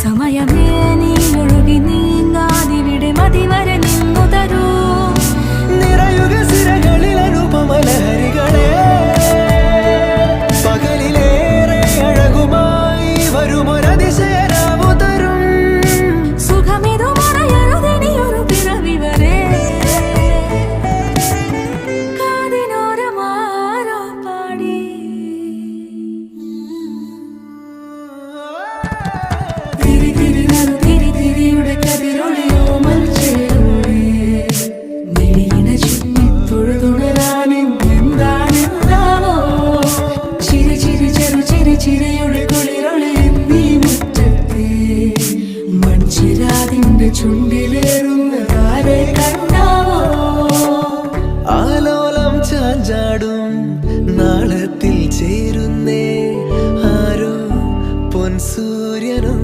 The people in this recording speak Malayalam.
സമയമേ നീ ഒഴുകി നീങ്ങാതിവിടെ മതിവരെ നിന്നു തരൂ. നിറയുക സിരകളിൽ അനുപമലഹരികളെ, പകലിലേറെ അഴകുമായി വരുമൊരതിശയരാവു തരും. സുഖമിതു മറയരുതിനിയൊരു പിറവി വരെ. കാതിനോരമാരോ പാടി തിരി തിരി നറു തിരി തിരിയുടെ കതിരൊളിയോ മൽച്ചേരുളേ. മിഴിയിണ ചുറ്റി തൊഴുതുണരാനും എന്താണെന്താവോ. ചിരി ചിരി ചെറു ചിരി ചിരിയുടെ കുളിരൊളി നീ മുറ്റത്തെ മൺചിരാതിന്റെ ചുണ്ടിലേറുന്നതാരെ കണ്ടാവോ. ആലോലം ചാഞ്ചാടും നാളത്തിൽ ചേരുന്നേ ആരോ പൊൻസൂര്യനും.